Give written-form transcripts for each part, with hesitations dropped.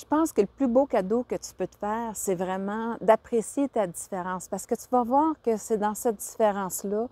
Je pense que le plus beau cadeau que tu peux te faire, c'est vraiment d'apprécier ta différence parce que tu vas voir que c'est dans cette différence-là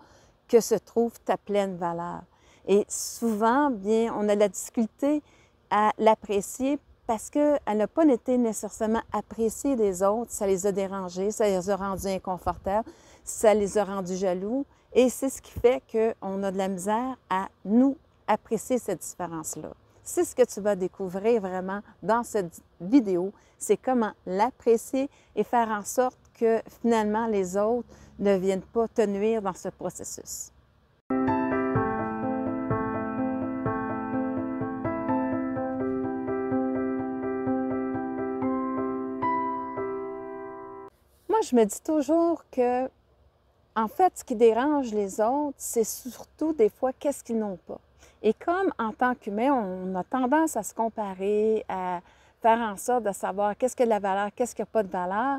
que se trouve ta pleine valeur. Et souvent, bien, on a de la difficulté à l'apprécier parce qu'elle n'a pas été nécessairement appréciée des autres. Ça les a dérangés, ça les a rendus inconfortables, ça les a rendus jaloux. Et c'est ce qui fait qu'on a de la misère à nous apprécier cette différence-là. C'est ce que tu vas découvrir vraiment dans cette vidéo, c'est comment l'apprécier et faire en sorte que finalement les autres ne viennent pas te nuire dans ce processus. Moi, je me dis toujours que, en fait, ce qui dérange les autres, c'est surtout des fois qu'est-ce qu'ils n'ont pas. Et comme en tant qu'humain, on a tendance à se comparer, à faire en sorte de savoir qu'est-ce qui a de la valeur, qu'est-ce qui n'a pas de valeur,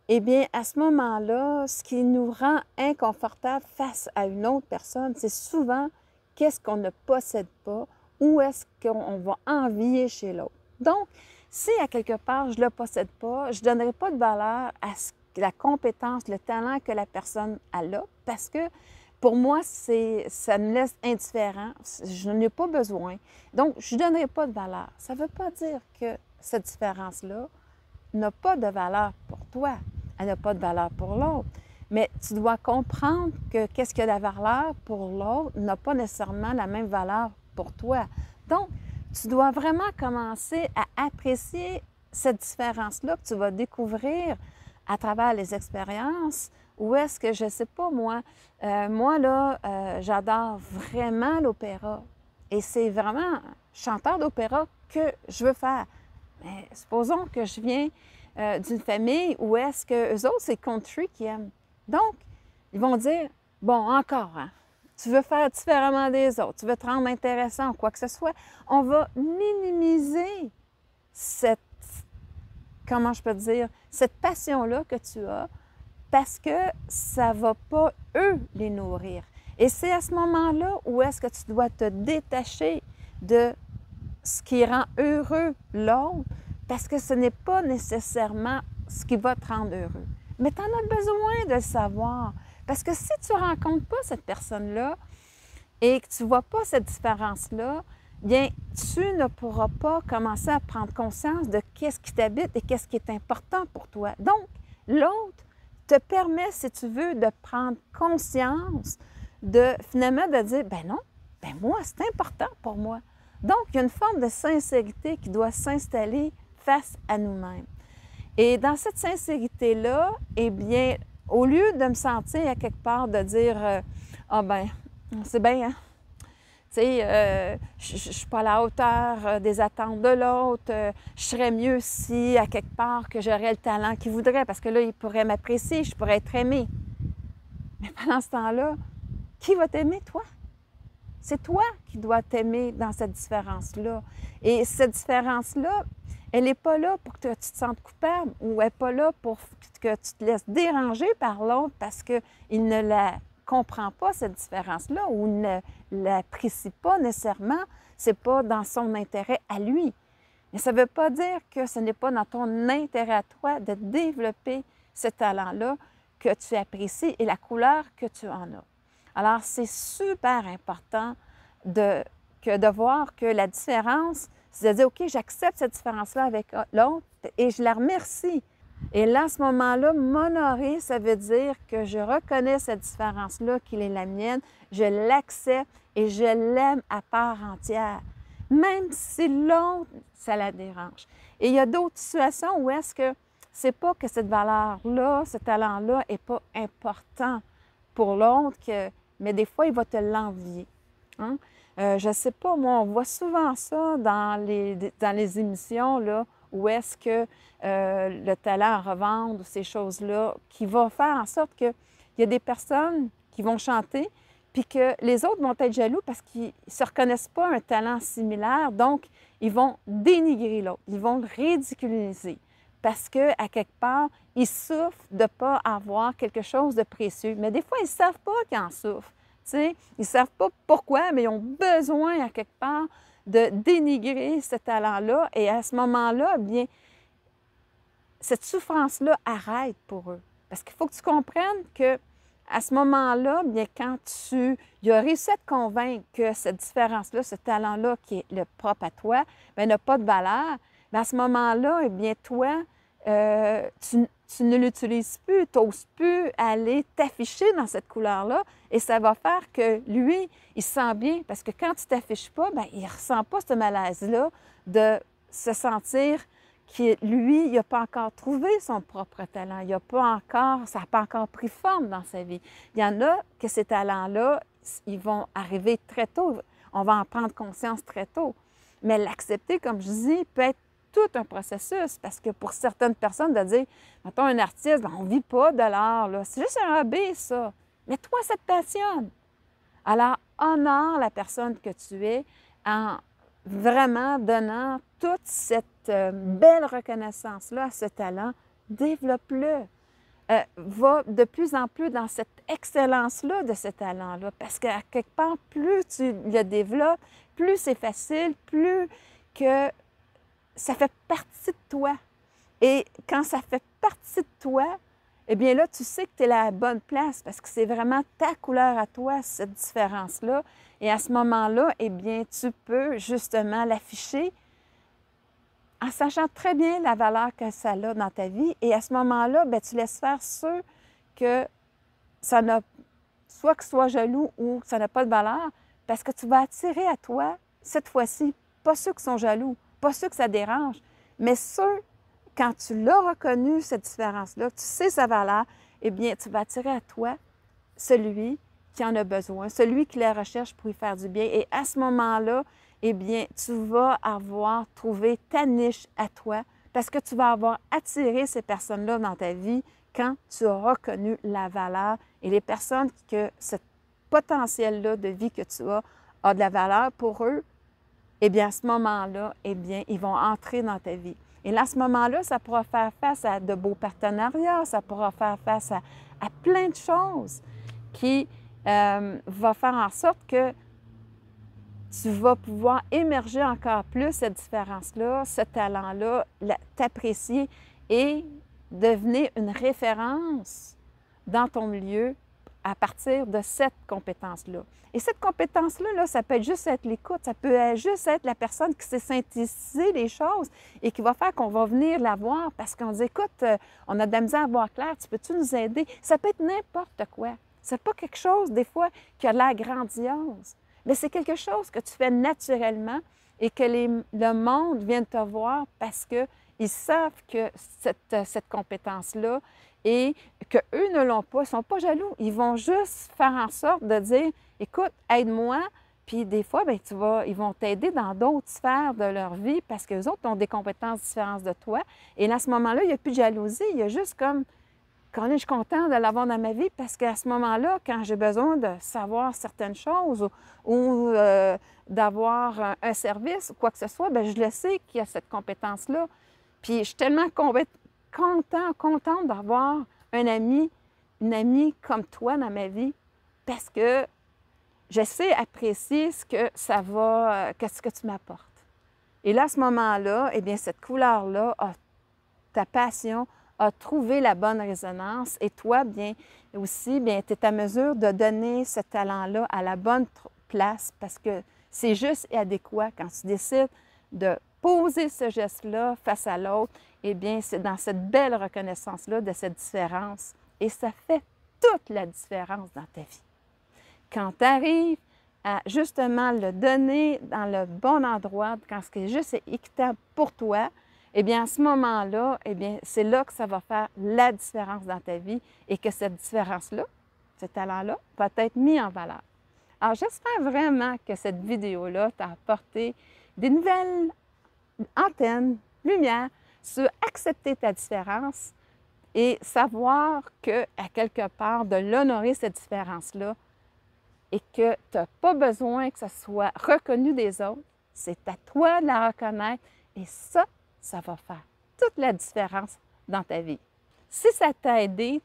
eh bien, à ce moment-là, ce qui nous rend inconfortable face à une autre personne, c'est souvent qu'est-ce qu'on ne possède pas ou est-ce qu'on va envier chez l'autre. Donc, si à quelque part je ne le possède pas, je ne donnerai pas de valeur à la compétence, le talent que la personne a là, parce que pour moi, ça me laisse indifférent. Je n'en ai pas besoin. Donc, je ne donnerai pas de valeur. Ça ne veut pas dire que cette différence-là n'a pas de valeur pour toi. Elle n'a pas de valeur pour l'autre. Mais tu dois comprendre que qu'est-ce qui a de la valeur pour l'autre n'a pas nécessairement la même valeur pour toi. Donc, tu dois vraiment commencer à apprécier cette différence-là que tu vas découvrir à travers les expériences. Ou est-ce que, je ne sais pas, moi, j'adore vraiment l'opéra. Et c'est vraiment chanteur d'opéra que je veux faire. Mais supposons que je viens d'une famille où est-ce que eux autres, c'est country qui aiment. Donc, ils vont dire, bon, encore, hein, tu veux faire différemment des autres, tu veux te rendre intéressant ou quoi que ce soit. On va minimiser cette, comment je peux dire, cette passion-là que tu as parce que ça ne va pas, eux, les nourrir. Et c'est à ce moment-là où est-ce que tu dois te détacher de ce qui rend heureux l'autre, parce que ce n'est pas nécessairement ce qui va te rendre heureux. Mais tu en as besoin de le savoir, parce que si tu ne rencontres pas cette personne-là et que tu ne vois pas cette différence-là, bien, tu ne pourras pas commencer à prendre conscience de qu'est-ce qui t'habite et qu'est-ce qui est important pour toi. Donc, l'autre te permet, si tu veux, de prendre conscience, finalement de dire, ben non, ben moi, c'est important pour moi. Donc, il y a une forme de sincérité qui doit s'installer face à nous-mêmes. Et dans cette sincérité-là, eh bien, au lieu de me sentir à quelque part de dire, ah ben, c'est bien, hein? Tu sais, je ne suis pas à la hauteur des attentes de l'autre. Je serais mieux si, à quelque part, que j'aurais le talent qu'il voudrait, parce que là, il pourrait m'apprécier, je pourrais être aimée. Mais pendant ce temps-là, qui va t'aimer, toi? C'est toi qui dois t'aimer dans cette différence-là. Et cette différence-là, elle n'est pas là pour que tu te sentes coupable ou elle n'est pas là pour que tu te laisses déranger par l'autre parce qu'il ne la comprend pas, cette différence-là, ou ne l'apprécie pas nécessairement. Ce n'est pas dans son intérêt à lui. Mais ça ne veut pas dire que ce n'est pas dans ton intérêt à toi de développer ce talent-là que tu apprécies et la couleur que tu en as. Alors, c'est super important de voir que la différence, c'est de dire, OK, j'accepte cette différence-là avec l'autre et je la remercie. Et là, à ce moment-là, m'honorer, ça veut dire que je reconnais cette différence-là, qu'il est la mienne, je l'accepte et je l'aime à part entière, même si l'autre, ça la dérange. Et il y a d'autres situations où est-ce que c'est pas que cette valeur-là, ce talent-là n'est pas important pour l'autre, mais des fois, il va te l'envier. Hein? Je ne sais pas, moi, on voit souvent ça dans les émissions, là, où est-ce que le talent à revendre ou ces choses-là, qui va faire en sorte qu'il y a des personnes qui vont chanter, puis que les autres vont être jaloux parce qu'ils ne se reconnaissent pas un talent similaire, donc ils vont dénigrer l'autre, ils vont le ridiculiser parce qu'à quelque part, ils souffrent de ne pas avoir quelque chose de précieux. Mais des fois, ils ne savent pas qu'ils en souffrent. T'sais, ils ne savent pas pourquoi, mais ils ont besoin, à quelque part, de dénigrer ce talent-là. Et à ce moment-là, bien, cette souffrance-là arrête pour eux. Parce qu'il faut que tu comprennes que à ce moment-là, bien, quand il a réussi à te convaincre que cette différence-là, ce talent-là qui est le propre à toi, bien, n'a pas de valeur, bien, à ce moment-là, eh bien, toi, tu ne l'utilises plus, tu n'oses plus aller t'afficher dans cette couleur-là et ça va faire que lui, il se sent bien parce que quand tu ne t'affiches pas, bien, il ne ressent pas ce malaise-là de se sentir que lui, il n'a pas encore trouvé son propre talent. Il a pas encore, ça n'a pas encore pris forme dans sa vie. Il y en a que ces talents-là, ils vont arriver très tôt. On va en prendre conscience très tôt. Mais l'accepter, comme je dis, peut être tout un processus parce que pour certaines personnes, de dire, mettons un artiste, bien, on ne vit pas de l'art, c'est juste un hobby, ça. Mais toi, ça te passionne. Alors, honore la personne que tu es en vraiment donnant toute cette belle reconnaissance-là à ce talent. Développe-le. Va de plus en plus dans cette excellence-là de ce talent-là parce qu'à quelque part, plus tu le développes, plus c'est facile, plus que ça fait partie de toi. Et quand ça fait partie de toi, eh bien là, tu sais que tu es à la bonne place parce que c'est vraiment ta couleur à toi, cette différence-là. Et à ce moment-là, eh bien, tu peux justement l'afficher en sachant très bien la valeur que ça a dans ta vie. Et à ce moment-là, bien, tu laisses faire ceux que ça n'a, soit que soit jaloux ou que ça n'a pas de valeur, parce que tu vas attirer à toi, cette fois-ci, pas ceux qui sont jaloux, pas ceux que ça dérange, mais ceux, quand tu l'as reconnu, cette différence-là, tu sais sa valeur, eh bien, tu vas attirer à toi celui qui en a besoin, celui qui la recherche pour y faire du bien. Et à ce moment-là, eh bien, tu vas avoir trouvé ta niche à toi parce que tu vas avoir attiré ces personnes-là dans ta vie quand tu as reconnu la valeur et les personnes que ce potentiel-là de vie que tu as a de la valeur pour eux, eh bien, à ce moment-là, eh bien, ils vont entrer dans ta vie. Et là, à ce moment-là, ça pourra faire face à de beaux partenariats, ça pourra faire face à plein de choses qui va faire en sorte que tu vas pouvoir émerger encore plus cette différence-là, ce talent-là, t'apprécier et devenir une référence dans ton milieu à partir de cette compétence-là. Et cette compétence-là, là, ça peut juste être l'écoute, ça peut juste être la personne qui sait synthétiser les choses et qui va faire qu'on va venir la voir parce qu'on dit, écoute, on a de la misère à voir clair, tu peux-tu nous aider? Ça peut être n'importe quoi. C'est pas quelque chose, des fois, qui a l'air grandiose, mais c'est quelque chose que tu fais naturellement et que le monde vient te voir parce qu'ils savent que cette compétence-là et qu'eux ne l'ont pas, ils ne sont pas jaloux. Ils vont juste faire en sorte de dire, écoute, aide-moi, puis des fois, bien, ils vont t'aider dans d'autres sphères de leur vie parce qu'eux autres ont des compétences différentes de toi. Et là, à ce moment-là, il n'y a plus de jalousie, il y a juste comme, quand je suis contente de l'avoir dans ma vie parce qu'à ce moment-là, quand j'ai besoin de savoir certaines choses ou d'avoir un service ou quoi que ce soit, bien, je le sais qu'il y a cette compétence-là. Puis je suis tellement contente d'avoir un ami, une amie comme toi dans ma vie parce que je sais apprécier ce que ça va, ce que tu m'apportes. Et là, à ce moment-là, eh bien, cette couleur-là, ta passion, a trouvé la bonne résonance et toi, bien aussi, bien, tu es à mesure de donner ce talent-là à la bonne place parce que c'est juste et adéquat quand tu décides de poser ce geste-là face à l'autre, eh bien, c'est dans cette belle reconnaissance-là de cette différence et ça fait toute la différence dans ta vie. Quand tu arrives à justement le donner dans le bon endroit, quand ce qui est juste équitable pour toi, eh bien, à ce moment-là, eh bien, c'est là que ça va faire la différence dans ta vie et que cette différence-là, ce talent-là, va être mis en valeur. Alors, j'espère vraiment que cette vidéo-là t'a apporté des nouvelles antennes, lumière, sur accepter ta différence et savoir que, à quelque part, de l'honorer, cette différence-là, et que tu n'as pas besoin que ça soit reconnu des autres, c'est à toi de la reconnaître et ça va faire toute la différence dans ta vie. Si ça t'a aidé,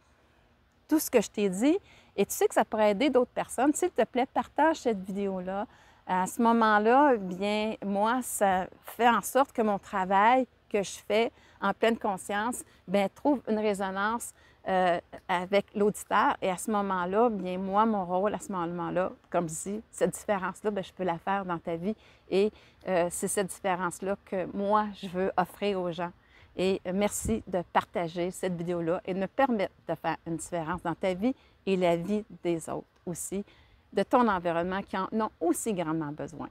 tout ce que je t'ai dit, et tu sais que ça pourrait aider d'autres personnes, s'il te plaît, partage cette vidéo-là À ce moment-là, bien, moi, ça fait en sorte que mon travail que je fais en pleine conscience, bien, trouve une résonance avec l'auditeur. Et à ce moment-là, bien, moi, mon rôle à ce moment-là, comme je dis, cette différence-là, bien, je peux la faire dans ta vie. Et c'est cette différence-là que moi, je veux offrir aux gens. Et merci de partager cette vidéo-là et de me permettre de faire une différence dans ta vie et la vie des autres aussi, de ton environnement qui en ont aussi grandement besoin.